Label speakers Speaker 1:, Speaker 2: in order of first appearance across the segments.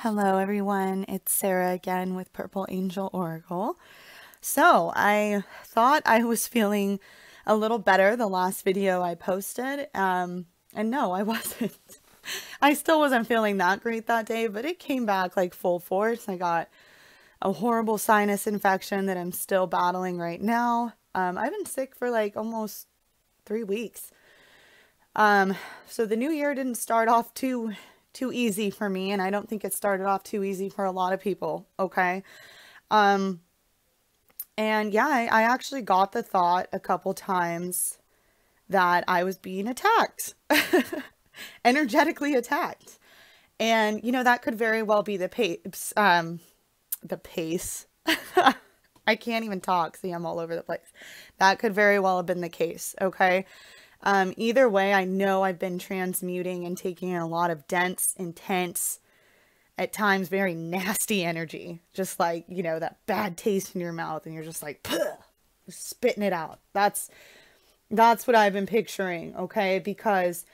Speaker 1: Hello everyone, it's Sarah again with Purple Angel Oracle. So I thought I was feeling a little better the last video I posted, and no, I wasn't. I still wasn't feeling that great that day, but it came back like full force. I got a horrible sinus infection that I'm still battling right now. I've been sick for like almost 3 weeks. So the new year didn't start off too easy for me, and I don't think it started off too easy for a lot of people, okay? And yeah, I actually got the thought a couple times that I was being attacked, energetically attacked. And, you know, that could very well be the pace, I can't even talk. See, I'm all over the place. That could very well have been the case, okay? Either way, I know I've been transmuting and taking in a lot of dense, intense, at times very nasty energy. Just like, you know, that bad taste in your mouth and you're just like, "Puh," spitting it out. That's what I've been picturing, okay? Because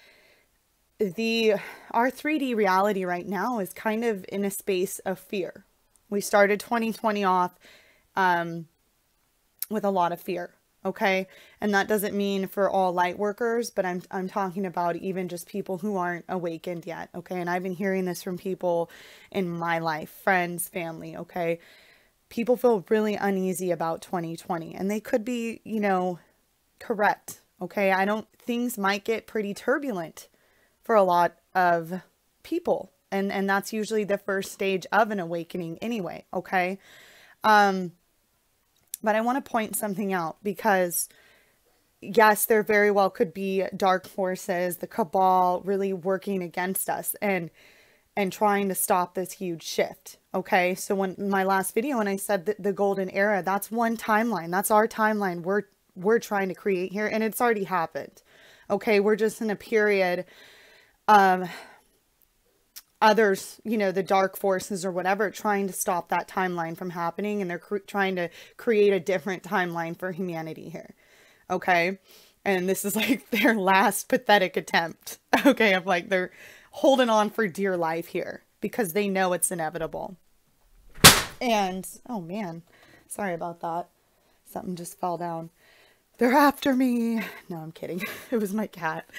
Speaker 1: our 3D reality right now is kind of in a space of fear. We started 2020 off with a lot of fear. Okay. And that doesn't mean for all light workers, but I'm talking about even just people who aren't awakened yet. Okay. And I've been hearing this from people in my life, friends, family. Okay. People feel really uneasy about 2020, and they could be, you know, correct. Okay. Things might get pretty turbulent for a lot of people. And that's usually the first stage of an awakening anyway. Okay. But I want to point something out, because yes, there very well could be dark forces, the cabal really working against us and trying to stop this huge shift. Okay. So when my last video, when I said that the golden era, that's one timeline. That's our timeline we're trying to create here. And it's already happened. Okay. We're just in a period, others, you know, the dark forces or whatever, trying to stop that timeline from happening. And they're trying to create a different timeline for humanity here. Okay. And this is like their last pathetic attempt. Okay. Of like, they're holding on for dear life here because they know it's inevitable. And, oh man, sorry about that. Something just fell down. They're after me. No, I'm kidding. It was my cat.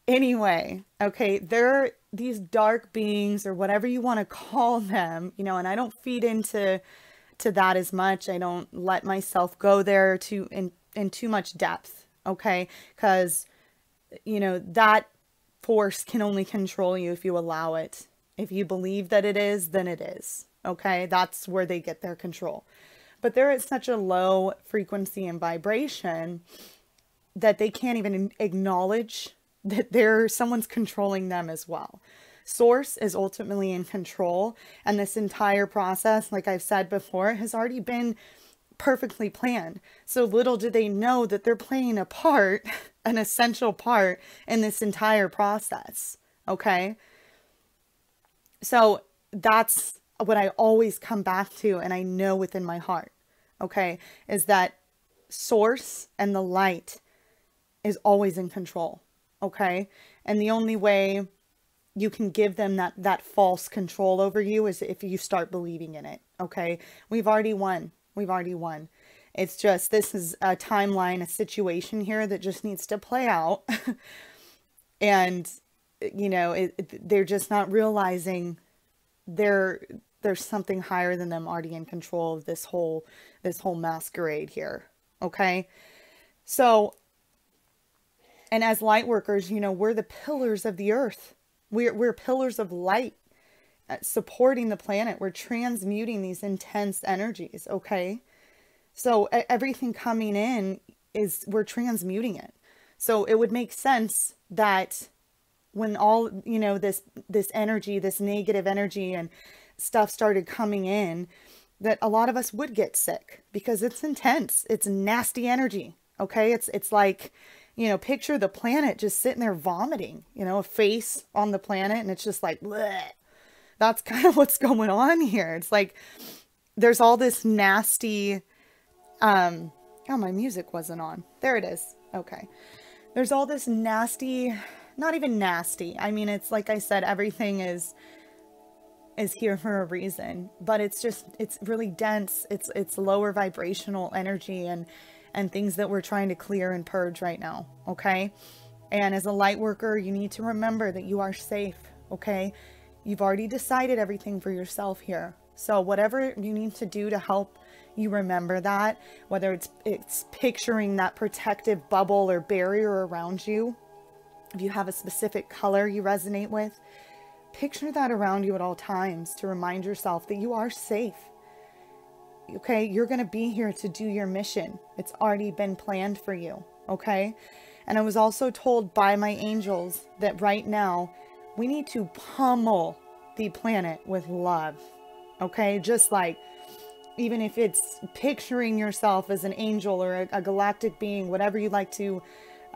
Speaker 1: Anyway, okay, they're these dark beings or whatever you want to call them, you know, and I don't feed into that as much. I don't let myself go there in too much depth, okay? Because, you know, that force can only control you if you allow it. If you believe that it is, then it is, okay? That's where they get their control. But they're at such a low frequency and vibration that they can't even acknowledge that someone's controlling them as well. Source is ultimately in control, and this entire process, like I've said before, has already been perfectly planned. So little do they know that they're playing a part, an essential part in this entire process. Okay. So that's what I always come back to, and I know within my heart, okay, is that source and the light is always in control. Okay. And the only way you can give them that false control over you is if you start believing in it. Okay. We've already won. We've already won. It's just, this is a timeline, a situation here that just needs to play out. And, you know, they're just not realizing there's something higher than them already in control of this whole masquerade here. Okay. So, and as light workers, you know, we're the pillars of the earth. We're pillars of light, supporting the planet. We're transmuting these intense energies. Okay. So everything coming in we're transmuting it. So it would make sense that when all, you know, this energy, this negative energy and stuff started coming in, that a lot of us would get sick because it's intense. It's nasty energy. Okay. It's like, you know, picture the planet just sitting there vomiting, you know, a face on the planet, and it's just like, bleh. That's kind of what's going on here. It's like, there's all this nasty, oh, my music wasn't on. There it is. Okay. There's all this nasty not even nasty. I mean, it's like I said, everything is here for a reason, but it's really dense. It's lower vibrational energy and things that we're trying to clear and purge right now. Okay. And as a light worker, you need to remember that you are safe. Okay. You've already decided everything for yourself here. So whatever you need to do to help you remember that, whether it's picturing that protective bubble or barrier around you, if you have a specific color you resonate with, picture that around you at all times to remind yourself that you are safe. Okay, you're going to be here to do your mission. It's already been planned for you. Okay, and I was also told by my angels that right now we need to pummel the planet with love. Okay, just like, even if it's picturing yourself as an angel or a galactic being, whatever you like to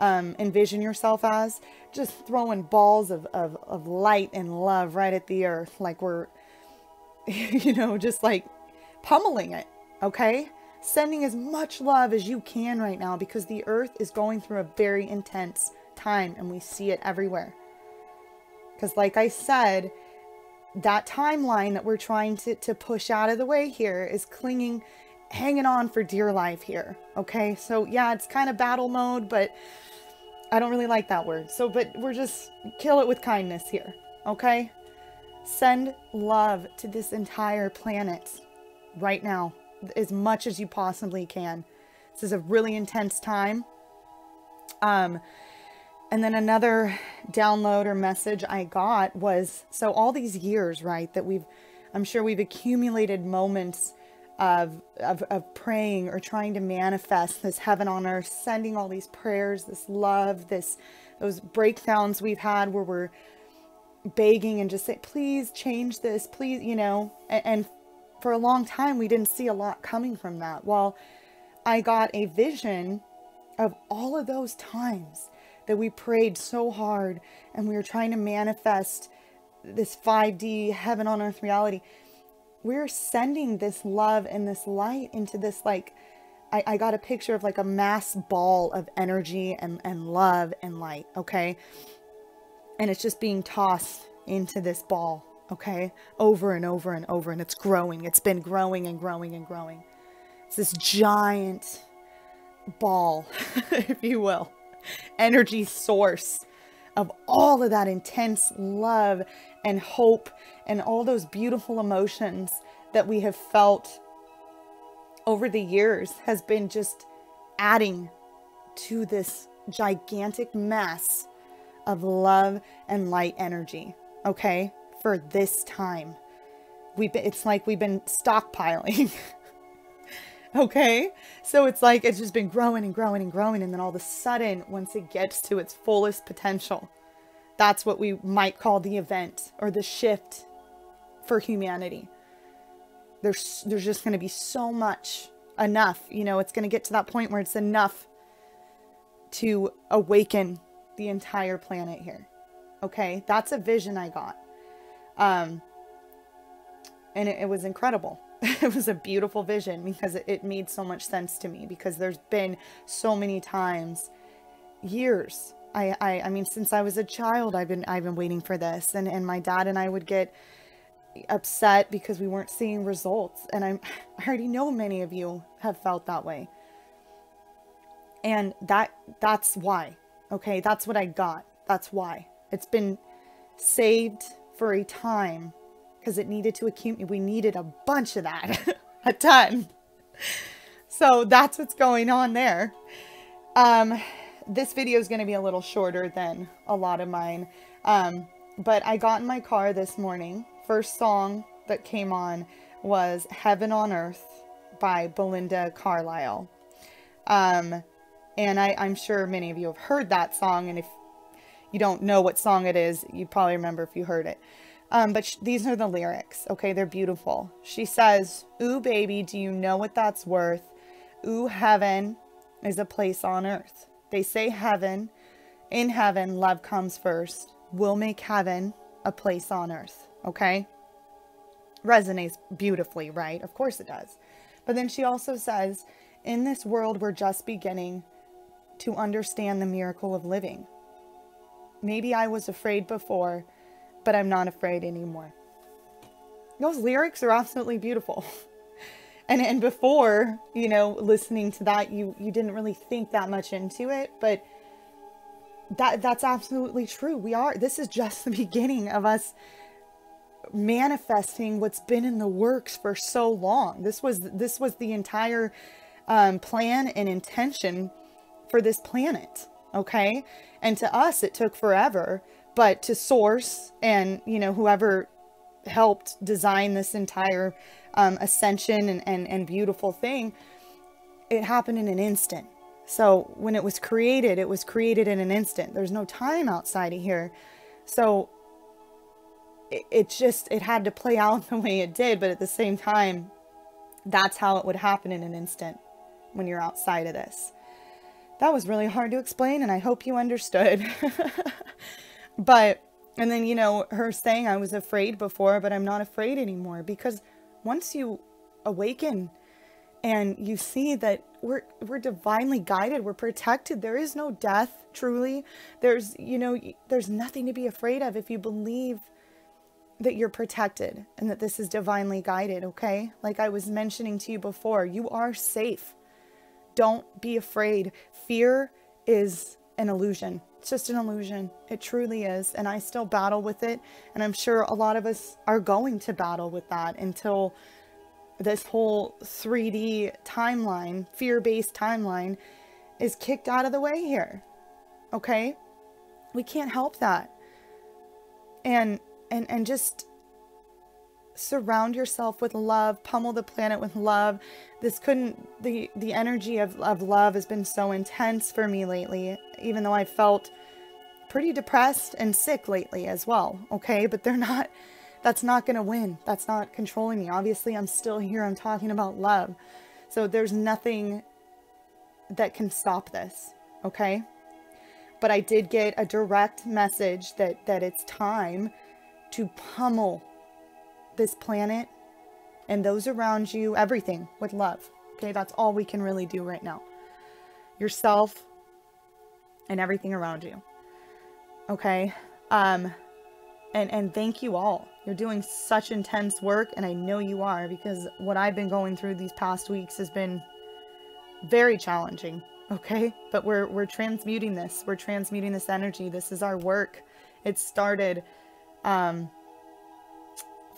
Speaker 1: envision yourself as, just throwing balls of light and love right at the earth, like we're, you know, just like pummeling it. Okay, sending as much love as you can right now, because the earth is going through a very intense time and we see it everywhere. Because like I said, that timeline that we're trying to push out of the way here is hanging on for dear life here. Okay, so yeah, it's kind of battle mode, but I don't really like that word. So, but we're just kill it with kindness here. Okay, send love to this entire planet right now as much as you possibly can. This is a really intense time. And then another download or message I got was, so all these years, right, that I'm sure we've accumulated moments of praying or trying to manifest this heaven on earth, sending all these prayers, this love, those breakdowns we've had where we're begging and just say, please change this, please, you know, and for a long time, we didn't see a lot coming from that. Well, I got a vision of all of those times that we prayed so hard and we were trying to manifest this 5D heaven on earth reality. We're sending this love and this light into this, like, I got a picture of like a mass ball of energy and love and light. Okay. And it's just being tossed into this ball. Okay. Over and over and over. And it's growing. It's been growing and growing and growing. It's this giant ball, if you will, energy source of all of that intense love and hope and all those beautiful emotions that we have felt over the years has been just adding to this gigantic mess of love and light energy. Okay. For this time, it's like we've been stockpiling. Okay. So it's like, it's just been growing and growing and growing. And then all of a sudden, once it gets to its fullest potential, that's what we might call the event or the shift for humanity. There's just going to be so much, enough, you know, it's going to get to that point where it's enough to awaken the entire planet here. Okay. That's a vision I got. And it was incredible. It was a beautiful vision because it made so much sense to me, because there's been so many times, years. I mean, since I was a child, I've been waiting for this, and my dad and I would get upset because we weren't seeing results. And I already know many of you have felt that way. And that's why. Okay. That's what I got. That's why it's been saved for a time, because it needed to accumulate. We needed a bunch of that, a ton. So that's what's going on there. This video is going to be a little shorter than a lot of mine. But I got in my car this morning. First song that came on was Heaven on Earth by Belinda Carlisle. And I'm sure many of you have heard that song. And if you don't know what song it is, you probably remember if you heard it. But these are the lyrics. Okay, they're beautiful. She says, "Ooh, baby, do you know what that's worth? Ooh, heaven is a place on earth. They say heaven, in heaven, love comes first. We'll make heaven a place on earth." Okay? Resonates beautifully, right? Of course it does. But then she also says, in this world, we're just beginning to understand the miracle of living. maybe I was afraid before, but I'm not afraid anymore. Those lyrics are absolutely beautiful. And before, you know, listening to that, you didn't really think that much into it, but that's absolutely true. This is just the beginning of us manifesting what's been in the works for so long. This was the entire plan and intention for this planet. Okay. And to us, it took forever, but to source and, you know, whoever helped design this entire ascension and beautiful thing, it happened in an instant. So when it was created in an instant. There's no time outside of here. So it had to play out the way it did, but at the same time, that's how it would happen in an instant when you're outside of this. That was really hard to explain, and I hope you understood. But, and then, you know, her saying I was afraid before, but I'm not afraid anymore, because once you awaken and you see that we're divinely guided, we're protected, there is no death, truly. There's, you know, there's nothing to be afraid of if you believe that you're protected and that this is divinely guided, okay? Like I was mentioning to you before, you are safe. Don't be afraid. Fear is an illusion. It's just an illusion. It truly is. And I still battle with it. And I'm sure a lot of us are going to battle with that until this whole 3D timeline, fear-based timeline, is kicked out of the way here. Okay? We can't help that. And just surround yourself with love, pummel the planet with love. The energy of love has been so intense for me lately, even though I felt pretty depressed and sick lately as well. Okay. But that's not going to win. That's not controlling me. Obviously I'm still here. I'm talking about love. So there's nothing that can stop this. Okay. But I did get a direct message that it's time to pummel this planet and those around you, everything, with love. Okay, that's all we can really do right now. Yourself and everything around you. Okay, and thank you all. You're doing such intense work, and I know you are, because what I've been going through these past weeks has been very challenging. Okay, but we're transmuting this. We're transmuting this energy. This is our work. It started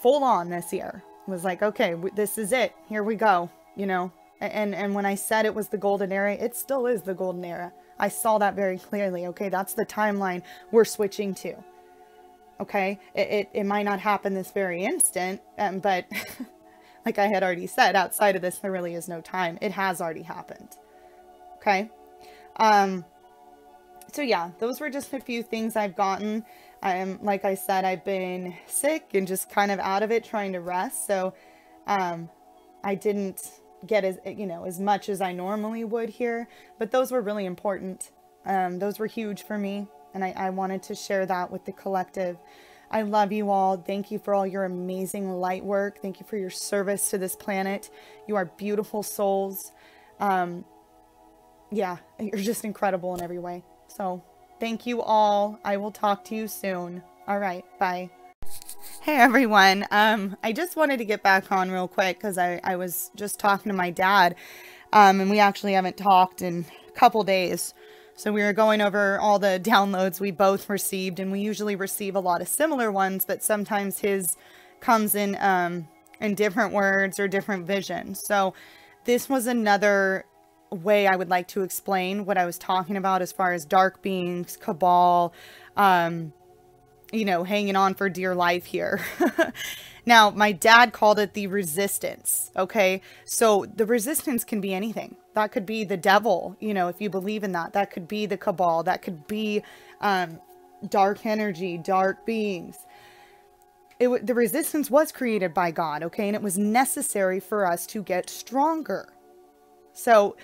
Speaker 1: full on this year. It was like, okay, this is it. Here we go, you know. And when I said it was the golden era, it still is the golden era. I saw that very clearly. Okay, that's the timeline we're switching to. Okay, it might not happen this very instant, but like I had already said, outside of this, there really is no time. It has already happened. Okay. So yeah, those were just a few things I've gotten. Like I said, I've been sick and just kind of out of it, trying to rest. So, I didn't get as much as I normally would here, but those were really important. Those were huge for me. And I wanted to share that with the collective. I love you all. Thank you for all your amazing light work. Thank you for your service to this planet. You are beautiful souls. Yeah, you're just incredible in every way. So thank you all. I will talk to you soon. All right. Bye. Hey everyone. I just wanted to get back on real quick because I was just talking to my dad. And we actually haven't talked in a couple days. So we were going over all the downloads we both received, and we usually receive a lot of similar ones, but sometimes his comes in different words or different visions. So this was another way I would like to explain what I was talking about as far as dark beings, cabal, you know, hanging on for dear life here. Now, my dad called it the resistance. Okay. So the resistance can be anything. That could be the devil, you know, if you believe in that. That could be the cabal. That could be dark energy, dark beings. The resistance was created by God. Okay. And it was necessary for us to get stronger. So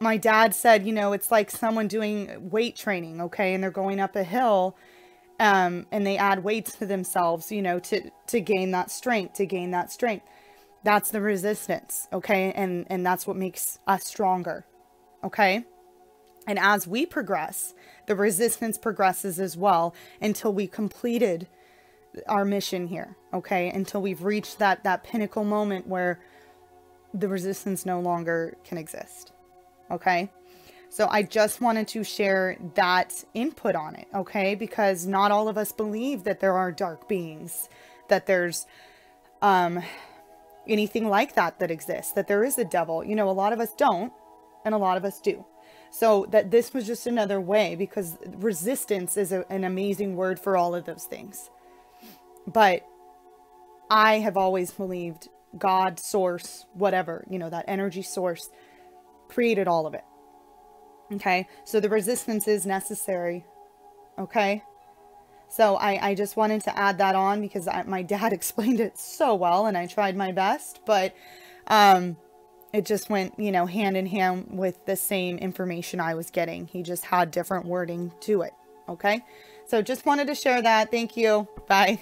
Speaker 1: my dad said, you know, it's like someone doing weight training. Okay. And they're going up a hill. And they add weights to themselves, you know, to gain that strength, That's the resistance. Okay. And that's what makes us stronger. Okay. And as we progress, the resistance progresses as well until we completed our mission here, okay? Until we've reached that pinnacle moment where the resistance no longer can exist, okay? So I just wanted to share that input on it, okay? Because not all of us believe that there are dark beings, that there's anything like that exists, that there is a devil. You know, a lot of us don't, and a lot of us do. So that this was just another way, because resistance is an amazing word for all of those things. But I have always believed God, source, whatever, you know, that energy source created all of it. Okay. So the resistance is necessary. Okay. So I just wanted to add that on because my dad explained it so well and I tried my best, but, it just went, you know, hand in hand with the same information I was getting. He just had different wording to it. Okay. So just wanted to share that. Thank you. Bye.